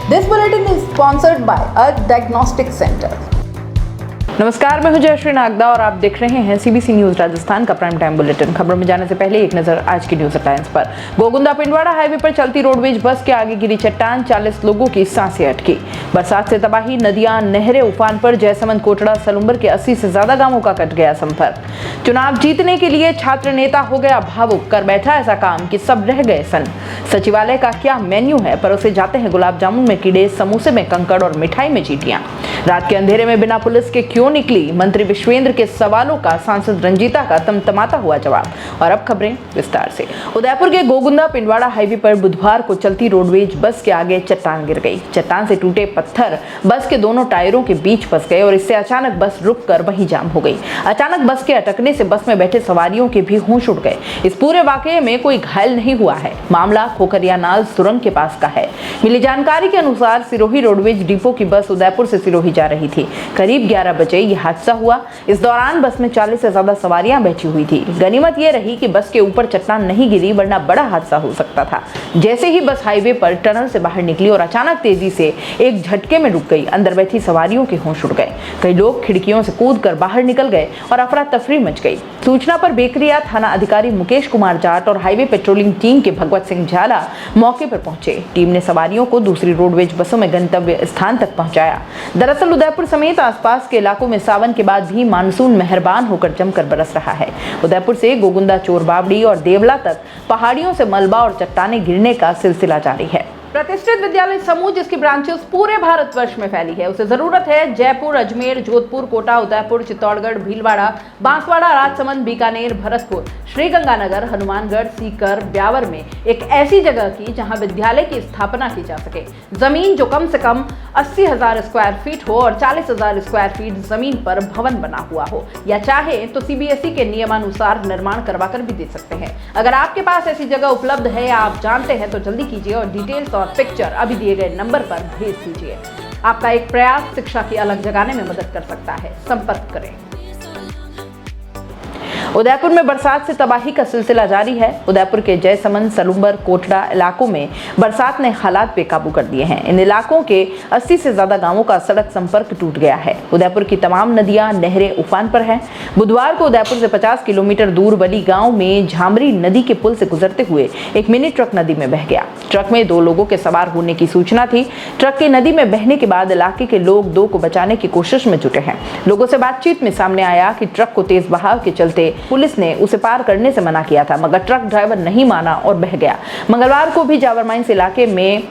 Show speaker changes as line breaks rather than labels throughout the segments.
This bulletin is sponsored by a diagnostic center.
नमस्कार, मैं हूं जयश्री नागदा और आप देख रहे हैं सीबीसी न्यूज राजस्थान का प्राइम टाइम बुलेटिन। खबरों में जाने से पहले एक नजर आज की न्यूज हेडलाइंस पर। गोगुंदा पिंडवाड़ा हाईवे पर चलती रोडवेज बस के आगे गिरी चट्टान, 40 लोगों की सांसें अटकी। बरसात से तबाही, नदियां नहरें उफान पर। जयसमंद, कोटड़ा, सलुम्बर के 80 से ज्यादा गांवों का कट गया संपर्क। चुनाव जीतने के लिए छात्र नेता हो गया भावुक, कर बैठा ऐसा काम कि सब रह गए सन। सचिवालय का क्या मेन्यू है, परोसे जाते हैं गुलाब जामुन में कीड़े, समोसे में कंकड़ और मिठाई में चींटियां। रात के अंधेरे में बिना पुलिस के क्यों निकली, मंत्री विश्वेंद्र के सवालों का सांसद रंजीता का तमतमाता हुआ जवाब। और अब खबरें विस्तार से। उदयपुर के गोगुंदा पिंडवाड़ा हाईवे पर बुधवार को चलती रोडवेज बस के आगे चट्टान गिर गई। चट्टान से टूटे पत्थर बस के दोनों टायरों के बीच फंस गए और इससे अचानक बस रुककर वहीं जाम हो गई। अचानक बस के अटकने से बस में बैठे सवारियों के भी होश उड़ गए। इस पूरे वाकये में कोई घायल नहीं हुआ है। मामला खोखरियानाल सुरंग के पास का है। मिली जानकारी के अनुसार सिरोही रोडवेज डिपो की बस उदयपुर से सिरोही जा रही थी। करीब 11 बजे यह हादसा हुआ। इस दौरान बस में 40 से ज्यादा सवारियां बैठी हुई थी। गनीमत यह रही कि बस के ऊपर चट्टान नहीं गिरी, वरना बड़ा हादसा हो सकता था। जैसे ही बस हाईवे पर टनल से बाहर निकली और अचानक तेजी से एक झटके में रुक गई, अंदर बैठी सवारियों के होश उड़ गए। कई लोग खिड़कियों से कूदकर बाहर निकल गए और अफरा तफरी मच गई। सूचना पर बेकरिया थाना अधिकारी मुकेश कुमार जाट और हाईवे पेट्रोलिंग टीम के भगवत सिंह झाला मौके पर पहुंचे। टीम ने सवारियों को दूसरी रोडवेज बसों में गंतव्य स्थान तक पहुंचाया। दरअसल उदयपुर समेत आसपास के इलाकों में सावन के बाद भी मानसून मेहरबान होकर जमकर बरस रहा है। उदयपुर से गोगुंदा, चोरबावड़ी और देवला तक पहाड़ियों से मलबा और चट्टानें गिरने का सिलसिला जारी है। प्रतिष्ठित विद्यालय समूह जिसकी ब्रांचेस पूरे भारतवर्ष में फैली है, उसे जरूरत है जयपुर, अजमेर, जोधपुर, कोटा, उदयपुर, चित्तौड़गढ़, भीलवाड़ा, बांसवाड़ा, राजसमंद, बीकानेर, भरतपुर, श्रीगंगानगर, हनुमानगढ़, सीकर, ब्यावर में एक ऐसी जगह की जहां विद्यालय की स्थापना की जा सके। जमीन जो कम से कम 80,000 स्क्वायर फीट हो और 40,000 स्क्वायर फीट जमीन पर भवन बना हुआ हो, या चाहे तो सीबीएसई के नियमानुसार निर्माण करवा कर भी दे सकते हैं। अगर आपके पास ऐसी जगह उपलब्ध है या आप जानते हैं तो जल्दी कीजिए और डिटेल्स और पिक्चर अभी दिए गए नंबर पर भेज दीजिए। आपका एक प्रयास शिक्षा की अलग जगाने में मदद कर सकता है। संपर्क करें। उदयपुर में बरसात से तबाही का सिलसिला जारी है। उदयपुर के जयसमंद, सलुम्बर, कोटड़ा इलाकों में बरसात ने हालात बेकाबू कर दिए हैं। इन इलाकों के 80 से ज्यादा गांवों का सड़क संपर्क टूट गया है। उदयपुर की तमाम नदियां नहरें उफान पर हैं। बुधवार को उदयपुर से 50 किलोमीटर दूर बली गांव में झामरी नदी के पुल से गुजरते हुए एक मिनी ट्रक नदी में बह गया। ट्रक में 2 लोगों के सवार होने की सूचना थी। ट्रक की नदी में बहने के बाद इलाके के लोग 2 को बचाने की कोशिश में जुटे हैं। लोगों से बातचीत में सामने आया कि ट्रक को तेज बहाव के चलते पुलिस ने उसे पार करने से मना किया था, मगर ट्रक ड्राइवर नहीं माना और बह गया। मंगलवार को भी जावर माइंस इलाके में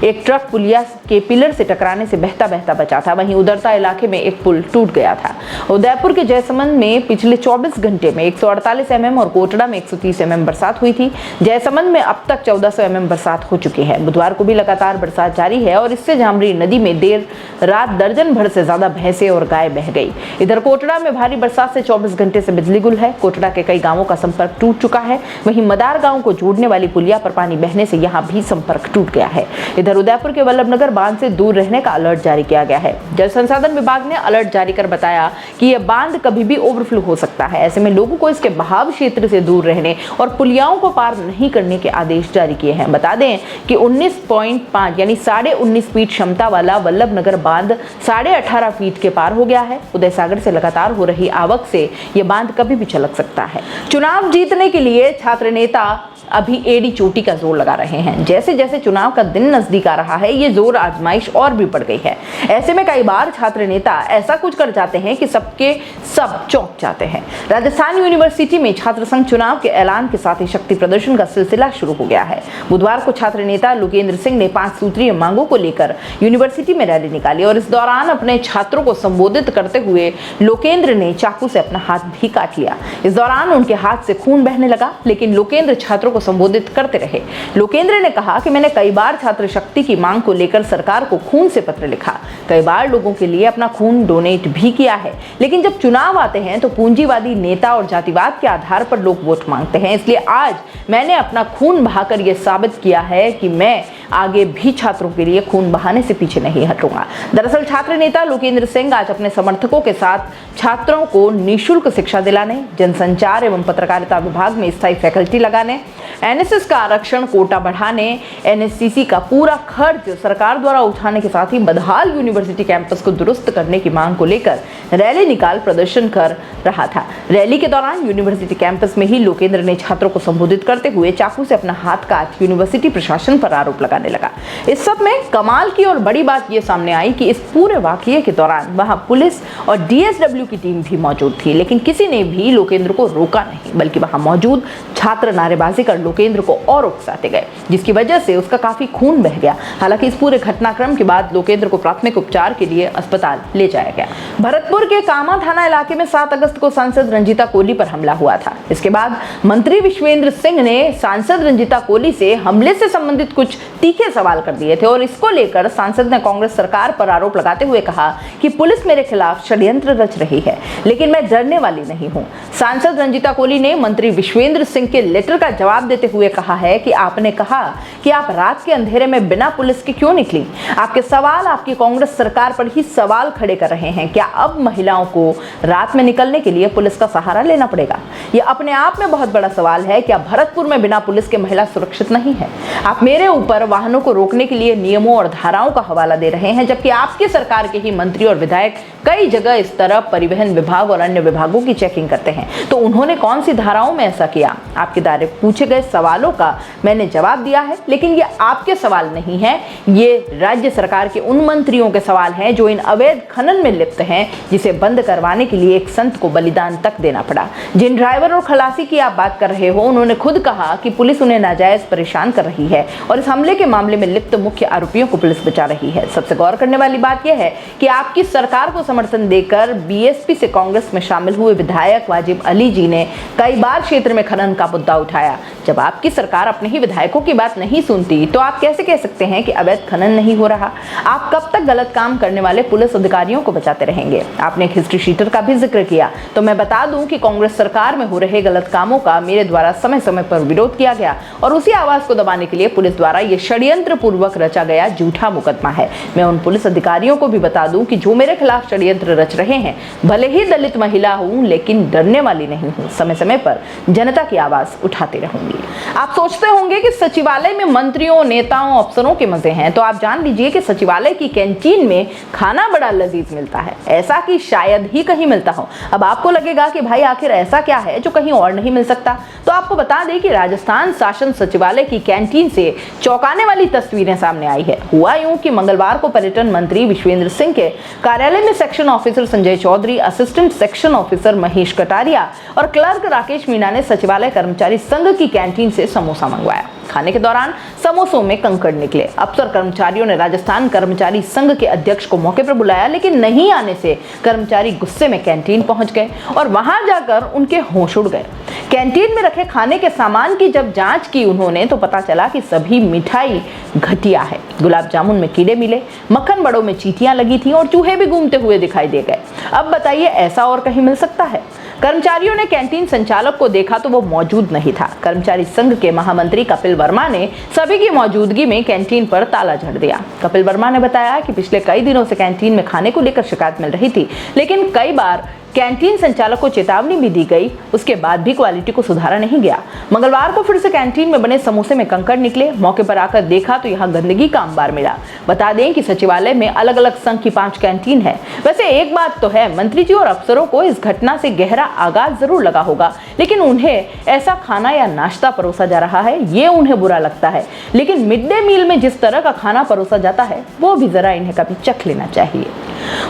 एक ट्रक पुलिया के पिलर से टकराने से बहता बहता बचा था। वहीं उदरता इलाके में एक पुल टूट गया था। उदयपुर के जयसमंद में पिछले 24 घंटे में 148 mm और कोटड़ा में 130 mm बरसात हुई थी। जयसमंद में अब तक 1400 mm बरसात हो चुकी है। बुधवार को भी लगातार बरसात जारी है और इससे झामरी नदी में देर रात दर्जन भर से ज्यादा भैंसे और गाय बह गई। इधर कोटड़ा में भारी बरसात से 24 घंटे से बिजली गुल है। कोटड़ा के कई गांवों का संपर्क टूट चुका है। वहीं मदार गांव को जोड़ने वाली पुलिया पर पानी बहने से यहाँ भी संपर्क टूट गया है। इधर उदयपुर के वल्लभनगर बांध से दूर रहने का अलर्ट जारी किया गया है। जल संसाधन विभाग ने अलर्ट जारी कर बताया कि यह बांध कभी भी ओवरफ्लो हो सकता है। ऐसे में लोगों को इसके बहाव क्षेत्र से दूर रहने और पुलियाओं को पार नहीं करने के आदेश जारी किए हैं। बता दें कि 19.5 यानी 19.5 फीट क्षमता वाला वल्लभनगर बांध 18.5 फीट के पार हो गया है। उदय सागर से लगातार हो रही आवक से यह बांध कभी भी छलक सकता है। चुनाव जीतने के लिए छात्र नेता अभी एड़ी चोटी का जोर लगा रहे हैं। जैसे जैसे चुनाव का दिन नजदीक आ रहा है, ये जोर आजमाइश और भी बढ़ गई है। ऐसे में कई बार छात्र नेता ऐसा कुछ कर जाते हैं कि सबके सब चौंक जाते हैं। राजस्थान यूनिवर्सिटी में छात्र संघ चुनाव के ऐलान के साथ ही शक्ति प्रदर्शन का सिलसिला शुरू हो गया है। बुधवार को छात्र नेता लोकेंद्र सिंह ने 5 सूत्रीय मांगों को लेकर यूनिवर्सिटी में रैली निकाली और इस दौरान अपने छात्रों को संबोधित करते हुए लोकेंद्र ने चाकू से अपना हाथ भी काट लिया। इस दौरान उनके हाथ से खून बहने लगा, लेकिन लोकेंद्र छात्रों को संबोधित करते रहे। लोकेंद्र ने कहा कि मैंने कई बार छात्र शक्ति की मांग को लेकर सरकार को खून से पत्र लिखा, कई बार लोगों के लिए अपना खून डोनेट भी किया है, लेकिन जब चुनाव आते हैं तो पूंजीवादी नेता और जातिवाद के आधार पर लोग वोट मांगते हैं। इसलिए आज मैंने अपना खून बहाकर यह साबित किया है कि मैं आगे भी छात्रों के लिए खून बहाने से पीछे नहीं हटूंगा। दरअसल छात्र नेता लोकेंद्र सिंह आज अपने समर्थकों के साथ छात्रों को निःशुल्क शिक्षा दिलाने, जनसंचार एवं पत्रकारिता विभाग में स्थायी फैकल्टी लगाने, एनएसएस का आरक्षण कोटा बढ़ाने, एनएससीसी का पूरा खर्च सरकार द्वारा उठाने के साथ ही बदहाल यूनिवर्सिटी कैंपस को दुरुस्त करने की मांग को लेकर रैली निकाल प्रदर्शन कर रहा था। रैली के दौरान यूनिवर्सिटी कैंपस में ही लोकेंद्र ने छात्रों को संबोधित करते हुए चाकू से अपना हाथ काट यूनिवर्सिटी प्रशासन पर आरोप लगाने लगा। इस सब में कमाल की और बड़ी बात यह सामने आई कि इस पूरे वाकये के दौरान वहां पुलिस और डीएसडब्ल्यू की टीम भी मौजूद थी, लेकिन किसी ने भी लोकेंद्र को रोका नहीं, बल्कि वहां मौजूद छात्र नारेबाजी कर लोकेंद्र को और उकसाते गए, जिसकी वजह से उसका काफी खून बह गया। हालांकि इस पूरे घटनाक्रम के बाद लोकेंद्र को प्राथमिक उपचार के लिए अस्पताल ले जाया गया। भरतपुर के कामा थाना इलाके में 7 अगस्त को सांसद रंजीता कोली पर हमला हुआ था। इसके बाद मंत्री विश्वेंद्र सिंह ने सांसद रंजीता कोली से हमले से संबंधित कुछ तीखे सवाल कर दिए थे और इसको लेकर सांसद ने कांग्रेस सरकार पर आरोप लगाते हुए कहा कि पुलिस मेरे खिलाफ षड्यंत्र रच रही है, लेकिन मैं डरने वाली नहीं हूं। सांसद रंजीता कोली ने मंत्री विश्वेंद्र सिंह के लेटर का जवाब देते हुए कहा है कि आपने कहा कि आप रात के अंधेरे में बिना पुलिस के क्यों निकली। आपके सवाल आपकी कांग्रेस सरकार पर ही सवाल खड़े कर रहे हैं। क्या अब महिलाओं को रात में निकलने के लिए पुलिस का सहारा लेना पड़ेगा? यह अपने आप में बहुत बड़ा सवाल है। क्या भरतपुर में बिना पुलिस के महिला सुरक्षित नहीं है? आप मेरे ऊपर वाहनों को रोकने के लिए नियमों और धाराओं का हवाला दे रहे हैं, जबकि आपकी सरकार के ही मंत्री और विधायक कई जगह इस तरह परिवहन विभाग और अन्य विभागों की चेकिंग करते हैं। तो उन्होंने कौन सी धाराओं में ऐसा किया? आपके द्वारा पूछे गए सवालों का मैंने जवाब दिया है, लेकिन ये आपके सवाल नहीं है, ये राज्य सरकार के उन मंत्रियों के सवाल हैं जो इन अवैध खनन में लिप्त हैं, जिसे बंद करवाने के लिए एक संत को बलिदान तक देना पड़ा। जिन ड्राइवर और खलासी की आप बात कर रहे हो, उन्होंने खुद कहा कि पुलिस उन्हें नाजायज परेशान कर रही है और इस हमले के मामले में लिप्त मुख्य आरोपियों को पुलिस बचा रही है। सबसे गौर करने वाली बात यह है कि आपकी सरकार को समर्थन देकर बीएसपी से कांग्रेस में शामिल हुए विधायक वाजिब अली जी ने कई बार क्षेत्र में खनन का मुद्दा उठाया। जब आपकी सरकार अपने ही विधायकों की बात नहीं सुनती तो आप कैसे कह सकते हैं कि अवैध खनन नहीं हो रहा? आप कब तक गलत काम करने वाले पुलिस अधिकारियों को बचाते रहेंगे? आपने एक हिस्ट्री शीटर का भी जिक्र किया, तो मैं बता दूं कि कांग्रेस सरकार में हो रहे गलत कामों का मेरे द्वारा समय समय पर विरोध किया गया और उसी आवाज को दबाने के लिए पुलिस द्वारा यह षड्यंत्र पूर्वक रचा गया झूठा मुकदमा है। मैं उन पुलिस अधिकारियों को भी बता दूं कि जो मेरे खिलाफ षड्यंत्र रच रहे हैं, भले ही दलित महिला हूं, लेकिन डरने वाली नहीं हूं। समय समय पर जनता की आवाज उठाते रहूंगी। आप सोचते होंगे कि सचिवालय में मंत्रियों, नेताओं, अफसरों के मजे हैं, तो आप जान लीजिए कि सचिवालय की कैंटीन में खाना बड़ा लजीज मिलता है, ऐसा कि शायद ही कहीं मिलता हो। अब आपको लगेगा कि भाई आखिर ऐसा क्या है जो कहीं और नहीं मिल सकता, तो आपको बता दें कि राजस्थान शासन सचिवालय की कैंटीन से चौंकाने वाली तस्वीरें सामने आई है। हुआ यूं कि मंगलवार को पर्यटन मंत्री विश्वेंद्र सिंह के कार्यालय में section officer Sanjay Chaudhary, assistant section officer Mahesh Kataria और क्लर्क राकेश मीणा ने सचिवालय कर्मचारी संघ की कैंटीन से समोसा मंगवाया। खाने के दौरान समोसों में कंकड़ निकले। अफसर कर्मचारियों ने राजस्थान कर्मचारी संघ के अध्यक्ष को मौके पर बुलाया, लेकिन नहीं आने से कर्मचारी गुस्से में कैंटीन पहुंच गए और वहां जाकर उनके होश उड़ गए। कैंटीन में रखे खाने के सामान की जब जांच की उन्होंने, तो पता चला कि सभी मिठाई घटिया है। गुलाब जामुन में कीड़े मिले, मक्खन बड़ों में चींटियां लगी थी और चूहे भी घूमते हुए दिखाई दे गए। अब बताइए, ऐसा और कहीं मिल सकता है? कर्मचारियों ने कैंटीन संचालक को देखा तो वो मौजूद नहीं था। कर्मचारी संघ के महामंत्री कपिल वर्मा ने सभी की मौजूदगी में कैंटीन पर ताला जड़ दिया। कपिल वर्मा ने बताया कि पिछले कई दिनों से कैंटीन में खाने को लेकर शिकायत मिल रही थी, लेकिन कई बार कैंटीन संचालक को चेतावनी भी दी गई, उसके बाद भी क्वालिटी को सुधारा नहीं गया। मंगलवार को फिर से कैंटीन में बने समोसे में कंकड़ निकले। मौके पर आकर देखा तो यहाँ गंदगी का अंबार मिला। बता दें कि सचिवालय में अलग अलग संघ की 5 कैंटीन है। वैसे एक बात तो है, मंत्री जी और अफसरों को इस घटना से गहरा आघात जरूर लगा होगा, लेकिन उन्हें ऐसा खाना या नाश्ता परोसा जा रहा है, ये उन्हें बुरा लगता है। लेकिन मिड डे मील में जिस तरह का खाना परोसा जाता है, वो भी जरा इन्हें कभी चख लेना चाहिए।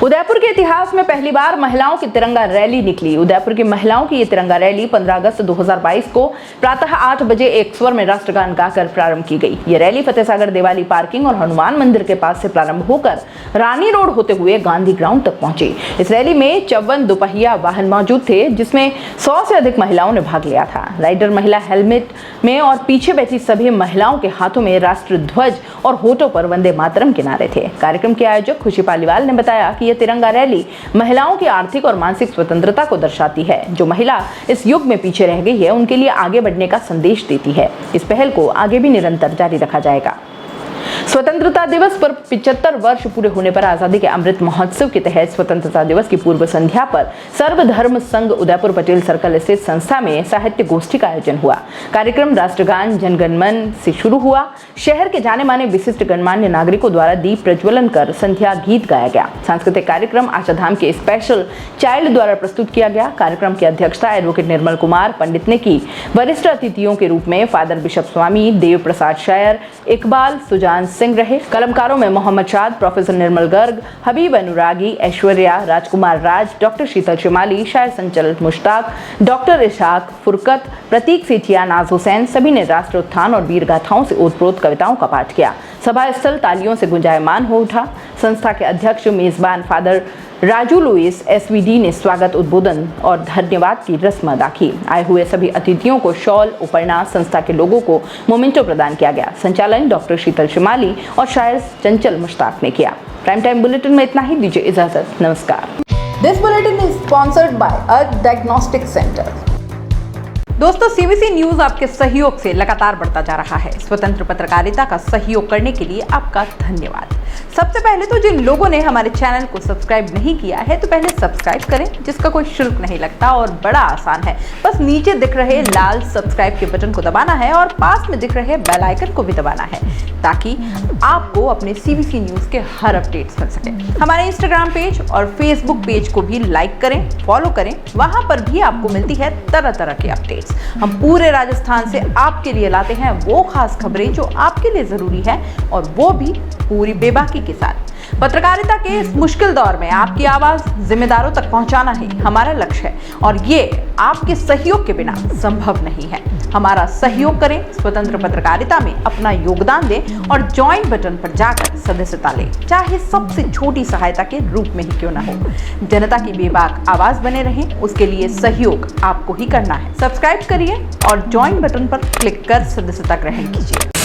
उदयपुर के इतिहास में पहली बार महिलाओं की तिरंगा रैली निकली। उदयपुर की महिलाओं की ये तिरंगा रैली 15 अगस्त 2022 को प्रातः 8 बजे एक स्वर में राष्ट्रगान गाकर प्रारंभ की गई। ये रैली फतेहसागर देवाली पार्किंग और हनुमान मंदिर के पास से प्रारंभ होकर रानी रोड होते हुए गांधी ग्राउंड तक पहुंची। इस रैली में 54 दोपहिया वाहन मौजूद थे, जिसमें 100 से अधिक महिलाओं ने भाग लिया था। राइडर महिला हेलमेट में और पीछे बैठी सभी महिलाओं के हाथों में राष्ट्र ध्वज और होठों पर वंदे मातरम के नारे थे। कार्यक्रम के आयोजक खुशी पालीवाल ने बताया कि यह तिरंगा रैली महिलाओं की आर्थिक और मानसिक स्वतंत्रता को दर्शाती है। जो महिला इस युग में पीछे रह गई है, उनके लिए आगे बढ़ने का संदेश देती है। इस पहल को आगे भी निरंतर जारी रखा जाएगा। स्वतंत्रता दिवस पर 75 वर्ष पूरे होने पर आजादी के अमृत महोत्सव के तहत स्वतंत्रता दिवस की पूर्व संध्या पर सर्वधर्म संघ उदयपुर पटेल सर्कल स्थित संस्था में साहित्य गोष्ठी का आयोजन हुआ। कार्यक्रम राष्ट्रगान जनगण मन से शुरू हुआ। शहर के जाने माने विशिष्ट गणमान्य नागरिकों द्वारा दीप प्रज्वलन कर संध्या गीत गाया गया। सांस्कृतिक कार्यक्रम आशाधाम के स्पेशल चाइल्ड द्वारा प्रस्तुत किया गया। कार्यक्रम की अध्यक्षता एडवोकेट निर्मल कुमार पंडित ने की। वरिष्ठ अतिथियों के रूप में फादर बिशप स्वामी, देव प्रसाद शायर, इकबाल सुजान सिंह रहे। कलमकारों में मोहम्मद शाद, प्रोफेसर निर्मल गर्ग, हबीब अनुरागी, ऐश्वर्या, राजकुमार राज, डॉक्टर शीतल शिमाली, शायर संचल मुश्ताक, डॉक्टर इशाक, फुरकत, प्रतीक सेठिया, नाज हुसैन सभी ने राष्ट्र उत्थान और वीर गाथाओं से ओतप्रोत कविताओं का पाठ किया। सभा स्थल तालियों से गुंजायमान हो उठा। संस्था के अध्यक्ष मेजबान फादर राजू लुइस एसवीडी ने स्वागत, उद्बोधन और धन्यवाद की रस्म अदा की। आए हुए सभी अतिथियों को शॉल, उपन्यास, संस्था के लोगों को मोमेंटो प्रदान किया गया। संचालन डॉक्टर शीतल शिमाली और शायर चंचल मुश्ताक ने किया। प्राइम टाइम बुलेटिन में इतना ही। दीजिए इजाजत। नमस्कार।
This bulletin is sponsored by Earth Diagnostic Center.
दोस्तों, सीबीसी न्यूज आपके सहयोग से लगातार बढ़ता जा रहा है। स्वतंत्र पत्रकारिता का सहयोग करने के लिए आपका धन्यवाद। सबसे पहले तो जिन लोगों ने हमारे चैनल को सब्सक्राइब नहीं किया है तो पहले सब्सक्राइब करें, जिसका कोई शुल्क नहीं लगता और बड़ा आसान है। बस नीचे दिख रहे लाल सब्सक्राइब के बटन को दबाना है और पास में दिख रहे बेल आइकन को भी दबाना है, ताकि आपको अपने सीबीसी न्यूज के हर अपडेट्स मिल सके। हमारे इंस्टाग्राम पेज और फेसबुक पेज को भी लाइक करें, फॉलो करें। वहां पर भी आपको मिलती है तरह तरह की अपडेट्स। हम पूरे राजस्थान से आपके लिए लाते हैं वो खास खबरें जो आपके लिए जरूरी है, और वो भी पूरी बेबाकी के साथ। पत्रकारिता के इस मुश्किल दौर में आपकी आवाज जिम्मेदारों तक पहुंचाना ही हमारा लक्ष्य है, और ये आपके सहयोग के बिना संभव नहीं है। हमारा सहयोग करें, स्वतंत्र पत्रकारिता में अपना योगदान दें और ज्वाइन बटन पर जाकर सदस्यता लें, चाहे सबसे छोटी सहायता के रूप में ही क्यों ना हो। जनता की बेबाक आवाज बने रहें, उसके लिए सहयोग आपको ही करना है। सब्सक्राइब करिए और ज्वाइन बटन पर क्लिक कर सदस्यता ग्रहण कीजिए।